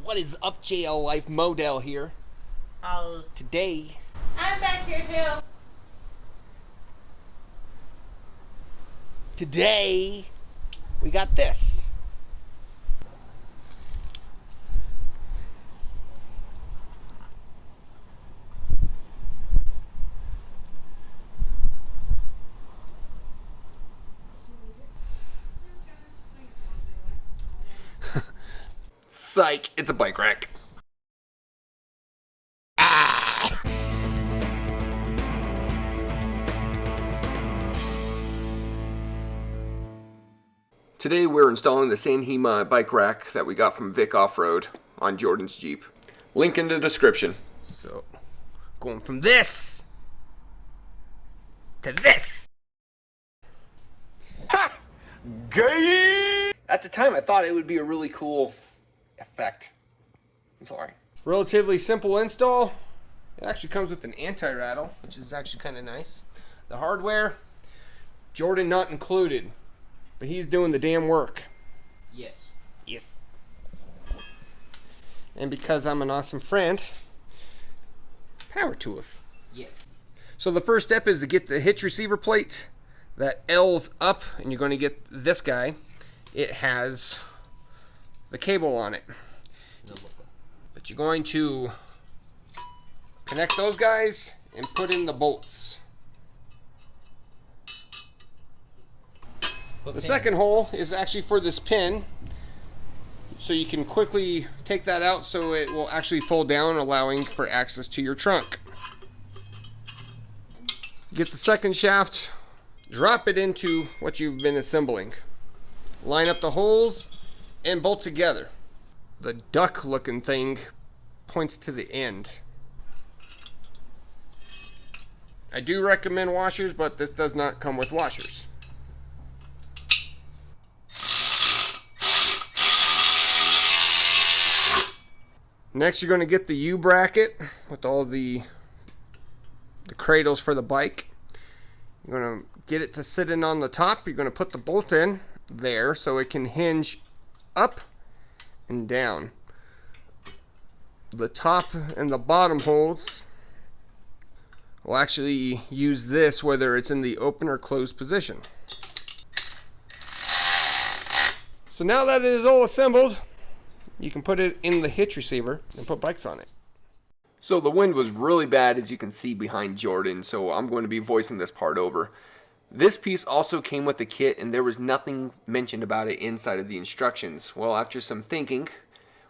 What is up, JL Life? Model here. Today, I'm back here too. Today, we got this. Psych, it's a bike rack. Ah! Today we're installing the same Hima bike rack that we got from Vic Offroad on Jordan's Jeep. Link in the description. So, going from this to this. Ha! Gay! At the time I thought it would be a really cool effect. I'm sorry. Relatively simple install. It actually comes with an anti-rattle, which is actually kind of nice. The hardware, Jordan not included, but he's doing the damn work. Yes. Yes. And because I'm an awesome friend, power tools. Yes. So the first step is to get the hitch receiver plate that L's up, and you're going to get this guy. It has the cable on it. But you're going to connect those guys and put in the bolts. The second hole is actually for this pin, so you can quickly take that out so it will actually fold down, allowing for access to your trunk. Get the second shaft, drop it into what you've been assembling. Line up the holes and bolt together. The duck looking thing points to the end. I do recommend washers, but this does not come with washers. Next, you're going to get the U bracket with all the cradles for the bike. You're going to get it to sit in on the top. You're going to put the bolt in there so it can hinge up and down. The top and the bottom holes will actually use this whether it's in the open or closed position. So now that it is all assembled, you can put it in the hitch receiver and put bikes on it. So the wind was really bad, as you can see behind Jordan, so I'm going to be voicing this part over. This piece also came with the kit, and there was nothing mentioned about it inside of the instructions. Well, after some thinking,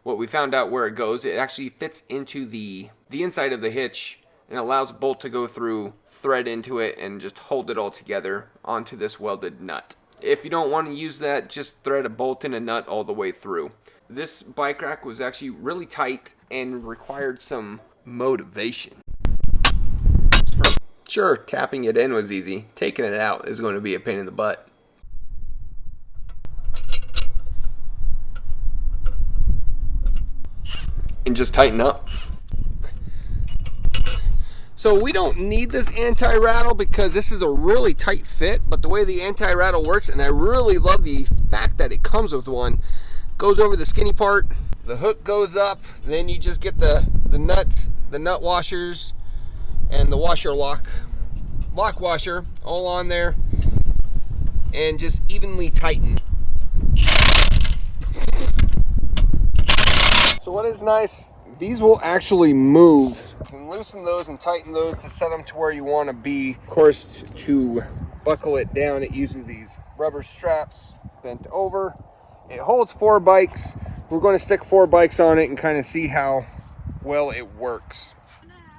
what we found out where it goes, it actually fits into the inside of the hitch and allows a bolt to go through, thread into it, and just hold it all together onto this welded nut. If you don't want to use that, just thread a bolt and a nut all the way through. This bike rack was actually really tight and required some motivation. Sure, tapping it in was easy. Taking it out is going to be a pain in the butt. And just tighten up. So we don't need this anti-rattle because this is a really tight fit, but the way the anti-rattle works, and I really love the fact that it comes with one, goes over the skinny part, the hook goes up, then you just get the nuts, the nut washers, and the washer lock washer all on there, and just evenly tighten. So what is nice, these will actually move. You can loosen those and tighten those to set them to where you want to be. Of course, to buckle it down, it uses these rubber straps bent over. It holds 4 bikes. We're going to stick 4 bikes on it and kind of see how well it works.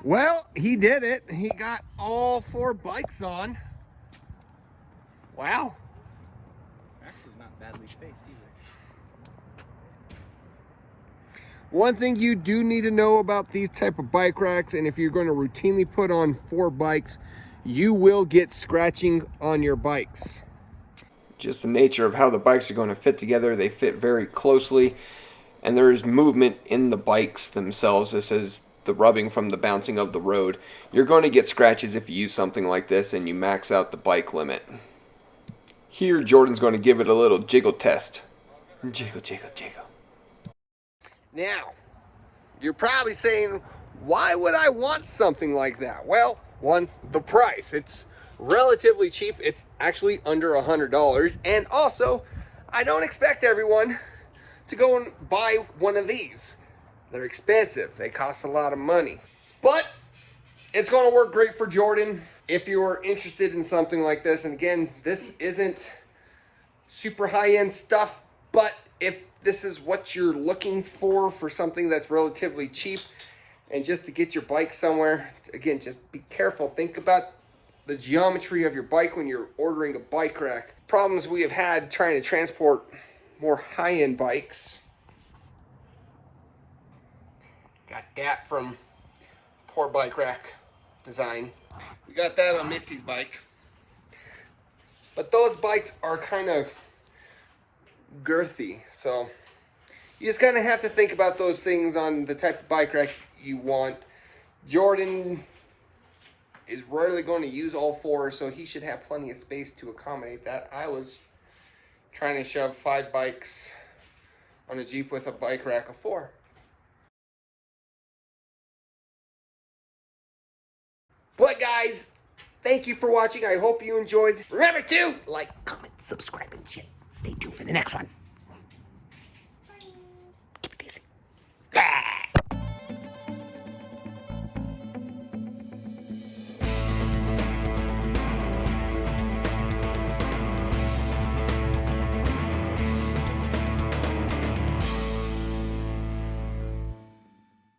Well, he did it. He got all 4 bikes on. Wow. Actually, not badly spaced either. One thing you do need to know about these type of bike racks, and if you're going to routinely put on 4 bikes, you will get scratching on your bikes. Just the nature of how the bikes are going to fit together. They fit very closely, and there's movement in the bikes themselves. This is the rubbing from the bouncing of the road. You're going to get scratches if you use something like this and you max out the bike limit. Here, Jordan's going to give it a little jiggle test. Jiggle, jiggle, jiggle. Now, You're probably saying, why would I want something like that? Well, one, the price. It's relatively cheap. It's actually under $100. And also, I don't expect everyone to go and buy one of these. They're expensive. They cost a lot of money. But it's going to work great for Jordan if you're interested in something like this. And again, this isn't super high-end stuff, but if this is what you're looking for something that's relatively cheap and just to get your bike somewhere, again, just be careful. Think about the geometry of your bike when you're ordering a bike rack. Problems we have had trying to transport more high-end bikes. Got that from Poor Bike Rack Design. We got that on Misty's bike. But those bikes are kind of girthy, so you just kind of have to think about those things on the type of bike rack you want. Jordan is rarely going to use all four, so he should have plenty of space to accommodate that. I was trying to shove 5 bikes on a Jeep with a bike rack of 4. But guys, thank you for watching. I hope you enjoyed. Remember to like, comment, subscribe, and shit. Stay tuned for the next one.